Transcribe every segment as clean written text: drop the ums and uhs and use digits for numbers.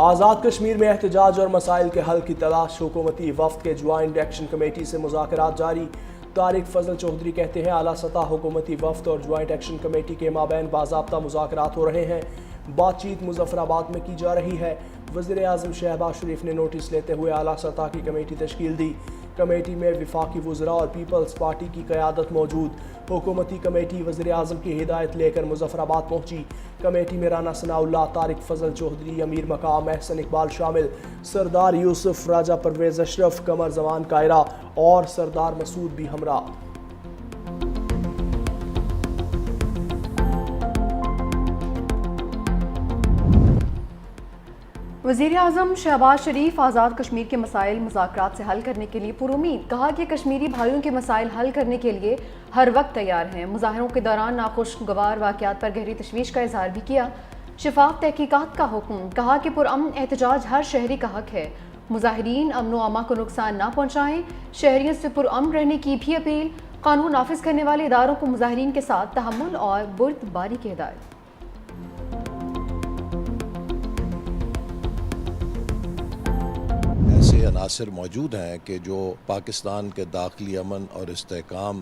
آزاد کشمیر میں احتجاج اور مسائل کے حل کی تلاش، حکومتی وفد کے جوائنٹ ایکشن کمیٹی سے مذاکرات جاری۔ طارق فضل چودھری کہتے ہیں اعلیٰ سطح حکومتی وفد اور جوائنٹ ایکشن کمیٹی کے مابین باضابطہ مذاکرات ہو رہے ہیں۔ بات چیت مظفر آباد میں کی جا رہی ہے۔ وزیر اعظم شہباز شریف نے نوٹس لیتے ہوئے اعلیٰ سطح کی کمیٹی تشکیل دی۔ کمیٹی میں وفاقی وزراء اور پیپلز پارٹی کی قیادت موجود۔ حکومتی کمیٹی وزیر اعظم کی ہدایت لے کر مظفر آباد پہنچی۔ کمیٹی میں رانا ثناء اللہ، طارق فضل چودھری، امیر مقام احسن اقبال شامل، سردار یوسف، راجہ پرویز اشرف، قمر زمان کائرہ اور سردار مسعود بھی ہمراہ۔ وزیر اعظم شہباز شریف آزاد کشمیر کے مسائل مذاکرات سے حل کرنے کے لیے پرامید، کہا کہ کشمیری بھائیوں کے مسائل حل کرنے کے لیے ہر وقت تیار ہیں۔ مظاہروں کے دوران ناخوشگوار واقعات پر گہری تشویش کا اظہار بھی کیا۔ شفاف تحقیقات کا حکم، کہا کہ پرامن احتجاج ہر شہری کا حق ہے۔ مظاہرین امن و امان کو نقصان نہ پہنچائیں، شہریوں سے پرامن رہنے کی بھی اپیل۔ قانون نافذ کرنے والے اداروں کو مظاہرین کے ساتھ تحمل اور بردباری کی ہدایت۔ ایسے عناصر موجود ہیں کہ جو پاکستان کے داخلی امن اور استحکام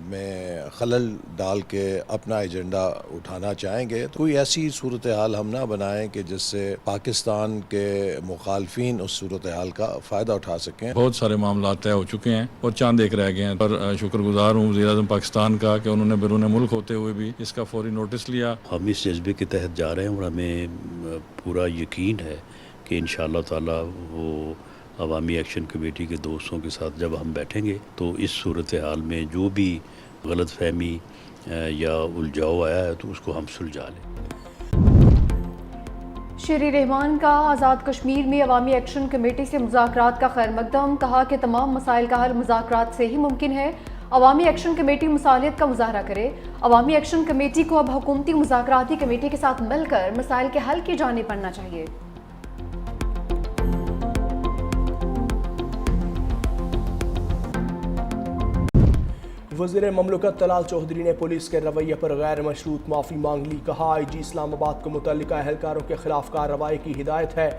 میں خلل ڈال کے اپنا ایجنڈا اٹھانا چاہیں گے، تو کوئی ایسی صورتحال ہم نہ بنائیں کہ جس سے پاکستان کے مخالفین اس صورتحال کا فائدہ اٹھا سکیں۔ بہت سارے معاملات طے ہو چکے ہیں اور چاند ایک رہ گئے ہیں، پر شکر گزار ہوں وزیر اعظم پاکستان کا کہ انہوں نے بیرون ملک ہوتے ہوئے بھی اس کا فوری نوٹس لیا۔ ہم اس جذبے کے تحت جا رہے ہیں اور ہمیں پورا یقین ہے کہ انشاءاللہ تعالی وہ عوامی ایکشن کمیٹی کے دوستوں کے ساتھ جب ہم بیٹھیں گے تو اس صورتحال میں جو بھی غلط فہمی یا الجھاؤ آیا ہے تو اس کو ہم سلجھا لیں۔ شیری رحمان کا آزاد کشمیر میں عوامی ایکشن کمیٹی سے مذاکرات کا خیر مقدم، کہا کہ تمام مسائل کا حل مذاکرات سے ہی ممکن ہے۔ عوامی ایکشن کمیٹی مصالحت کا مظاہرہ کرے۔ عوامی ایکشن کمیٹی کو اب حکومتی مذاکراتی کمیٹی کے ساتھ مل کر مسائل کے حل کی جانب بڑھنا چاہیے۔ وزیر مملکت طلال چودھری نے پولیس کے رویے پر غیر مشروط معافی مانگ لی۔ کہا آئی جی اسلام آباد کو متعلقہ اہلکاروں کے خلاف کارروائی کی ہدایت ہے۔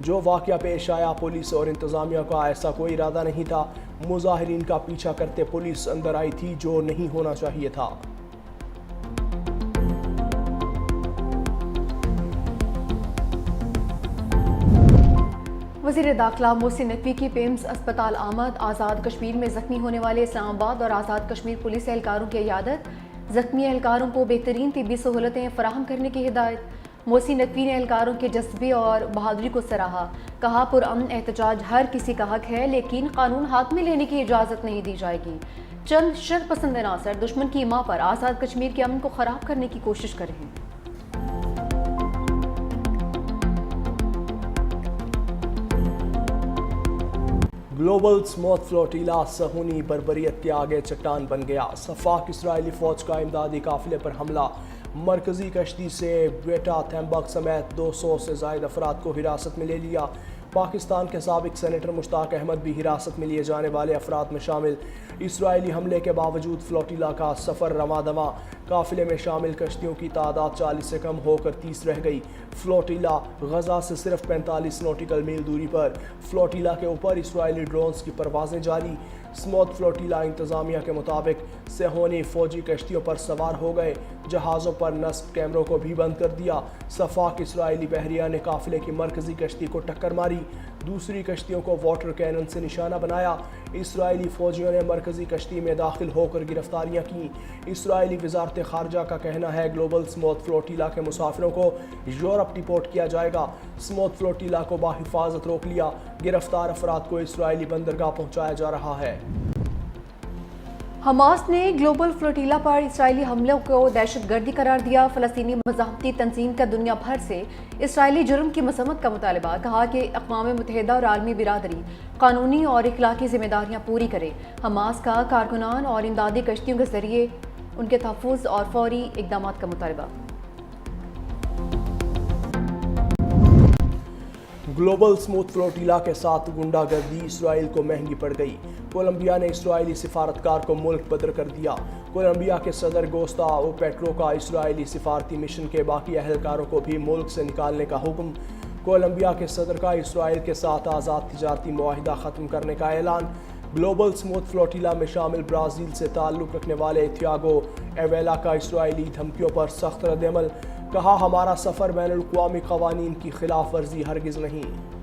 جو واقعہ پیش آیا پولیس اور انتظامیہ کا ایسا کوئی ارادہ نہیں تھا۔ مظاہرین کا پیچھا کرتے پولیس اندر آئی تھی، جو نہیں ہونا چاہیے تھا۔ وزیر داخلہ محسن نقوی کی پیمز اسپتال آمد۔ آزاد کشمیر میں زخمی ہونے والے اسلام آباد اور آزاد کشمیر پولیس اہلکاروں کی عیادت۔ زخمی اہلکاروں کو بہترین طبی سہولتیں فراہم کرنے کی ہدایت۔ محسن نقوی نے اہلکاروں کے جذبے اور بہادری کو سراہا، کہا پرامن احتجاج ہر کسی کا حق ہے، لیکن قانون ہاتھ میں لینے کی اجازت نہیں دی جائے گی۔ چند شر پسند عناصر دشمن کی ماں پر آزاد کشمیر کے امن کو خراب کرنے کی کوشش کر رہے ہیں۔ گلوبل سموتھ فلوٹیلا صہیونی بربریت کے آگے چٹان بن گیا۔ سفاک اسرائیلی فوج کا امدادی قافلے پر حملہ۔ مرکزی کشتی سے گریٹا تھنبرگ سمیت 200 سے زائد افراد کو حراست میں لے لیا۔ پاکستان کے سابق سینیٹر مشتاق احمد بھی حراست میں لیے جانے والے افراد میں شامل۔ اسرائیلی حملے کے باوجود فلوٹیلا کا سفر رواں دواں۔ قافلے میں شامل کشتیوں کی تعداد 40 سے کم ہو کر 30 رہ گئی۔ فلوٹیلا غزہ سے صرف 45 نوٹیکل میل دوری پر۔ فلوٹیلا کے اوپر اسرائیلی ڈرونز کی پروازیں جاری۔ سموتھ فلوٹیلا انتظامیہ کے مطابق صہیونی فوجی کشتیوں پر سوار ہو گئے، جہازوں پر نصب کیمروں کو بھی بند کر دیا۔ سفاک اسرائیلی بحریہ نے قافلے کی مرکزی کشتی کو ٹکر ماری، دوسری کشتیوں کو واٹر کینن سے نشانہ بنایا۔ اسرائیلی فوجیوں نے مرکزی کشتی میں داخل ہو کر گرفتاریاں کیں۔ اسرائیلی وزارت خارجہ کا کہنا ہے گلوبل سموتھ فلوٹیلا کے مسافروں کو یورپ ڈیپورٹ کیا جائے گا۔ سموتھ فلوٹیلا کو بحفاظت روک لیا، گرفتار افراد کو اسرائیلی بندرگاہ پہنچایا جا رہا ہے۔ حماس نے گلوبل فلوٹیلا پر اسرائیلی حملوں کو دہشت گردی قرار دیا۔ فلسطینی مذہبتی تنظیم کا دنیا بھر سے اسرائیلی جرم کی مذمت کا مطالبہ، کہا کہ اقوام متحدہ اور عالمی برادری قانونی اور اخلاقی ذمہ داریاں پوری کرے۔ حماس کا کارکنان اور امدادی کشتیوں کے ذریعے ان کے تحفظ اور فوری اقدامات کا مطالبہ۔ گلوبل سموتھ فلوٹیلا کے ساتھ غنڈہ گردی اسرائیل کو مہنگی پڑ گئی۔ کولمبیا نے اسرائیلی سفارتکار کو ملک بدر کر دیا۔ کولمبیا کے صدر گوستاو پیٹرو کا اسرائیلی سفارتی مشن کے باقی اہلکاروں کو بھی ملک سے نکالنے کا حکم۔ کولمبیا کے صدر کا اسرائیل کے ساتھ آزاد تجارتی معاہدہ ختم کرنے کا اعلان۔ گلوبل سموتھ فلوٹیلا میں شامل برازیل سے تعلق رکھنے والے تھیاگو ایویلا کا اسرائیلی دھمکیوں پر سخت رد عمل، کہا ہمارا سفر بین الاقوامی قوانین کی خلاف ورزی ہرگز نہیں۔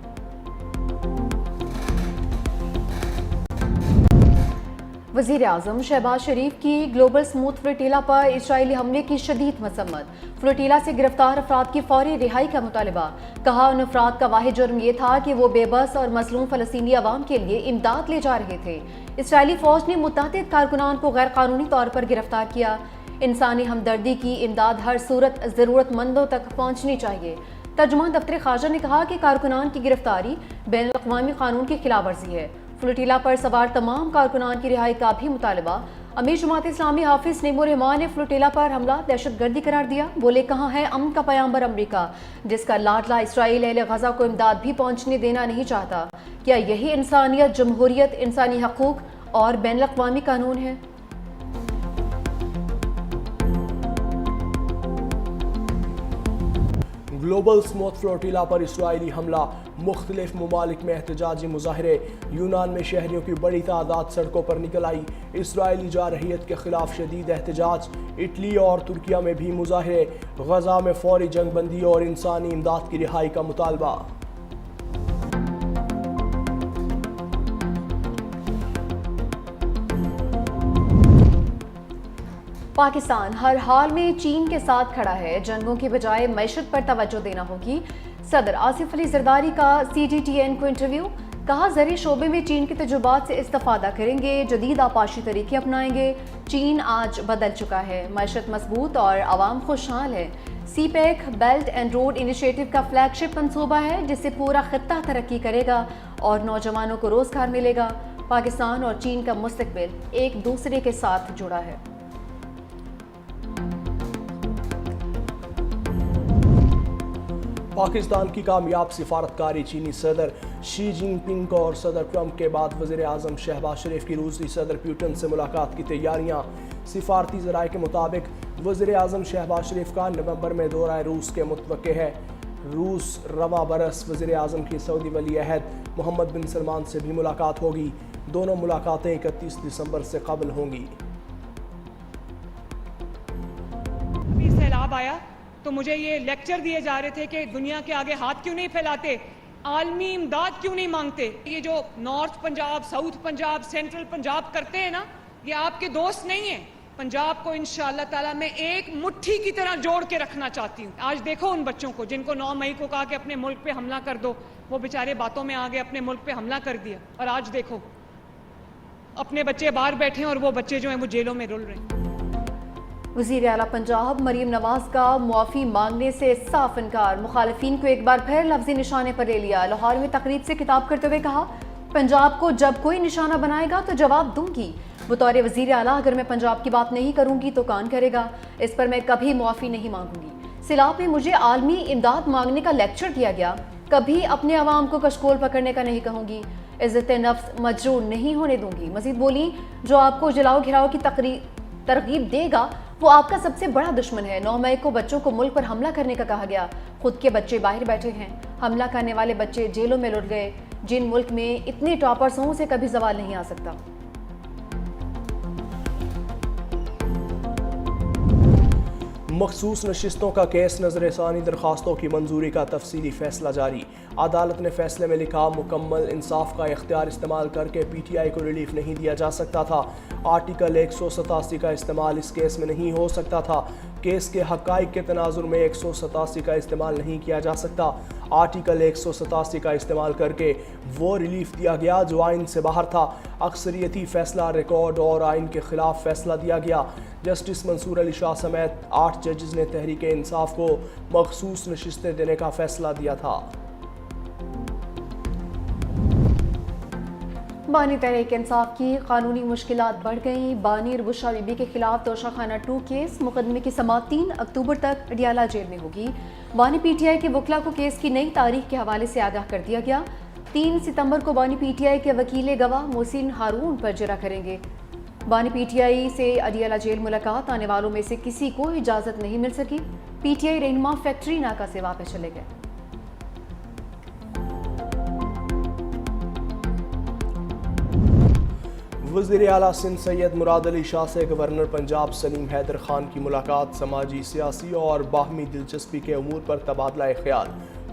وزیر اعظم شہباز شریف کی گلوبل سموتھ فلوٹیلا پر اسرائیلی حملے کی شدید مذمت، فلوٹیلا سے گرفتار افراد کی فوری رہائی کا مطالبہ، کہا ان افراد کا واحد جرم یہ تھا کہ وہ بے بس اور مظلوم فلسطینی عوام کے لیے امداد لے جا رہے تھے۔ اسرائیلی فوج نے متعدد کارکنان کو غیر قانونی طور پر گرفتار کیا۔ انسانی ہمدردی کی امداد ہر صورت ضرورت مندوں تک پہنچنی چاہیے۔ ترجمان دفتر خارجہ نے کہا کہ کارکنان کی گرفتاری بین الاقوامی قانون کی خلاف ورزی ہے۔ فلوٹیلا پر سوار تمام کارکنان کی رہائی کا بھی مطالبہ۔ امیر جماعت اسلامی حافظ نعیم الرحمان نے فلوٹیلا پر حملہ دہشت گردی قرار دیا، بولے کہاں ہے امن کا پیامبر امریکہ جس کا لاڈلا اسرائیل اہل غزہ کو امداد بھی پہنچنے دینا نہیں چاہتا؟ کیا یہی انسانیت، جمہوریت، انسانی حقوق اور بین الاقوامی قانون ہے؟ گلوبل سموتھ فلوٹیلا پر اسرائیلی حملہ، مختلف ممالک میں احتجاجی مظاہرے، یونان میں شہریوں کی بڑی تعداد سڑکوں پر نکل آئی، اسرائیلی جارحیت کے خلاف شدید احتجاج، اٹلی اور ترکیہ میں بھی مظاہرے، غزہ میں فوری جنگ بندی اور انسانی امداد کی رہائی کا مطالبہ۔ پاکستان ہر حال میں چین کے ساتھ کھڑا ہے، جنگوں کی بجائے معیشت پر توجہ دینا ہوگی۔ صدر آصف علی زرداری کا CGTN کو انٹرویو، کہا زرعی شعبے میں چین کے تجربات سے استفادہ کریں گے، جدید آپاشی طریقے اپنائیں گے۔ چین آج بدل چکا ہے، معیشت مضبوط اور عوام خوشحال ہے۔ CPEC belt and road initiative کا فلیگ شپ منصوبہ ہے جس سے پورا خطہ ترقی کرے گا اور نوجوانوں کو روزگار ملے گا۔ پاکستان اور چین کا مستقبل ایک دوسرے کے ساتھ جڑا ہے۔ پاکستان کی کامیاب سفارتکاری چینی صدر شی جن پنگ اور صدر ٹرمپ کے بعد وزیر اعظم شہباز شریف کی روسی صدر پیوٹن سے ملاقات کی تیاریاں۔ سفارتی ذرائع کے مطابق وزیر اعظم شہباز شریف کا نومبر میں دورہ روس کے متوقع ہے۔ روس رواں برس وزیر اعظم کی سعودی ولی عہد محمد بن سلمان سے بھی ملاقات ہوگی۔ دونوں ملاقاتیں 31 دسمبر سے قبل ہوں گی۔ ابھی سیلاب آیا تو مجھے یہ لیکچر دیے جا رہے تھے کہ دنیا کے آگے ہاتھ کیوں نہیں پھیلاتے، عالمی امداد کیوں نہیں مانگتے۔ یہ جو north Punjab, south Punjab, central Punjab کرتے ہیں نا، یہ آپ کے دوست نہیں ہیں۔ پنجاب کو انشاءاللہ تعالیٰ میں ایک مٹھی کی طرح جوڑ کے رکھنا چاہتی ہوں۔ آج دیکھو ان بچوں کو جن کو 9 مئی کو کہا کہ اپنے ملک پہ حملہ کر دو، وہ بیچارے باتوں میں آگے اپنے ملک پہ حملہ کر دیا، اور آج دیکھو اپنے بچے باہر بیٹھے ہیں اور وہ بچے جو ہیں وہ جیلوں میں رل رہے ہیں۔ وزیر اعلیٰ پنجاب مریم نواز کا معافی مانگنے سے صاف انکار، مخالفین کو ایک بار پھر لفظی نشانے پر لے لیا۔ لاہور میں تقریب سے خطاب کرتے ہوئے کہا پنجاب کو جب کوئی نشانہ بنائے گا تو جواب دوں گی۔ بطور وزیر اعلیٰ اگر میں پنجاب کی بات نہیں کروں گی تو کون کرے گا؟ اس پر میں کبھی معافی نہیں مانگوں گی۔ سیلاب میں مجھے عالمی امداد مانگنے کا لیکچر دیا گیا، کبھی اپنے عوام کو کشکول پکڑنے کا نہیں کہوں گی، عزت نفس مجروح نہیں ہونے دوں گی۔ مزید بولی جو آپ کو جلاؤ گھراؤ کی ترغیب دے گا وہ آپ کا سب سے بڑا دشمن ہے۔ 9 مئی کو بچوں کو ملک پر حملہ کرنے کا کہا گیا، خود کے بچے باہر بیٹھے ہیں، حملہ کرنے والے بچے جیلوں میں لٹ گئے۔ جن ملک میں اتنے ٹاپرز ہوں اسے کبھی زوال نہیں آ سکتا۔ مخصوص نشستوں کا کیس نظر ثانی درخواستوں کی منظوری کا تفصیلی فیصلہ جاری۔ عدالت نے فیصلے میں لکھا مکمل انصاف کا اختیار استعمال کر کے PTI کو ریلیف نہیں دیا جا سکتا تھا۔ آرٹیکل 187 کا استعمال اس کیس میں نہیں ہو سکتا تھا۔ کیس کے حقائق کے تناظر میں 187 کا استعمال نہیں کیا جا سکتا۔ آرٹیکل 187 کا استعمال کر کے وہ ریلیف دیا گیا جو آئین سے باہر تھا۔ اکثریتی فیصلہ ریکارڈ اور آئین کے خلاف فیصلہ دیا گیا۔ جسٹس منصور علی شاہ سمیت 8 ججز نے تحریک انصاف کو مخصوص نشستیں دینے کا فیصلہ دیا تھا۔ بانی تحریک انصاف کی قانونی مشکلات بڑھ گئیں۔ بانی ربشہ بی بی کے خلاف توشہ خانہ 2 کیس مقدمے کی سماعت 3 اکتوبر تک اڈیالہ جیل میں ہوگی۔ بانی PTI کے وکلا کو کیس کی نئی تاریخ کے حوالے سے آگاہ کر دیا گیا۔ 3 ستمبر کو بانی PTI کے وکیل گواہ محسن ہارون پر جرا کریں گے۔ بانی PTI سے اڈیالہ جیل ملاقات آنے والوں میں سے کسی کو اجازت نہیں مل سکی۔ PTI رہنما فیکٹری ناکہ سے واپس چلے گئے۔ وزیر اعلیٰ سندھ سید مراد علی شاہ سے گورنر پنجاب سلیم حیدر خان کی ملاقات، سماجی، سیاسی اور باہمی دلچسپی کے امور پر تبادلہ خیال۔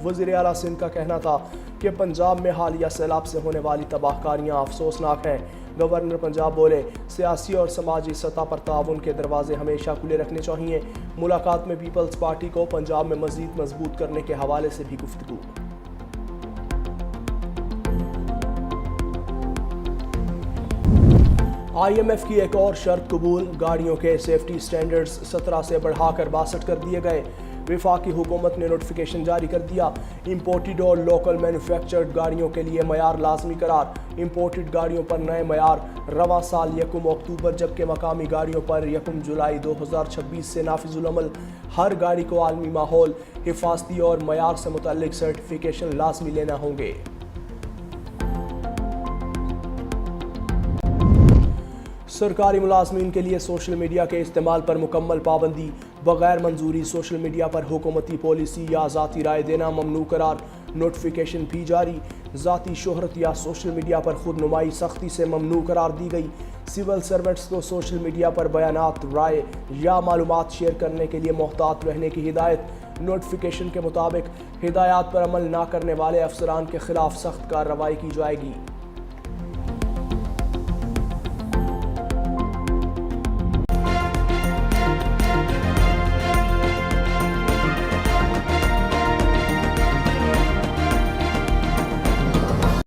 وزیر اعلیٰ سندھ کا کہنا تھا کہ پنجاب میں حالیہ سیلاب سے ہونے والی تباہ کاریاں افسوسناک ہیں۔ گورنر پنجاب بولے، سیاسی اور سماجی سطح پر تعاون کے دروازے ہمیشہ کھلے رکھنے چاہیے۔ ملاقات میں پیپلز پارٹی کو پنجاب میں مزید مضبوط کرنے کے حوالے سے بھی گفتگو۔ آئی ایم ایف کی ایک اور شرط قبول، گاڑیوں کے سیفٹی سٹینڈرڈز 17 سے بڑھا کر 62 کر دیے گئے۔ وفاقی حکومت نے نوٹیفیکیشن جاری کر دیا، امپورٹڈ اور لوکل مینوفیکچرڈ گاڑیوں کے لیے معیار لازمی قرار۔ امپورٹڈ گاڑیوں پر نئے معیار رواں سال 1 اکتوبر جبکہ مقامی گاڑیوں پر 1 جولائی 2026 سے نافذ العمل۔ ہر گاڑی کو عالمی ماحول، حفاظتی اور معیار سے متعلق سرٹیفیکیشن لازمی لینا ہوں گے۔ سرکاری ملازمین کے لیے سوشل میڈیا کے استعمال پر مکمل پابندی، بغیر منظوری سوشل میڈیا پر حکومتی پالیسی یا ذاتی رائے دینا ممنوع قرار۔ نوٹیفیکیشن بھی جاری، ذاتی شہرت یا سوشل میڈیا پر خود نمائی سختی سے ممنوع قرار دی گئی۔ سول سرونٹس کو سوشل میڈیا پر بیانات، رائے یا معلومات شیئر کرنے کے لیے محتاط رہنے کی ہدایت۔ نوٹیفیکیشن کے مطابق ہدایات پر عمل نہ کرنے والے افسران کے خلاف سخت کارروائی کی جائے گی۔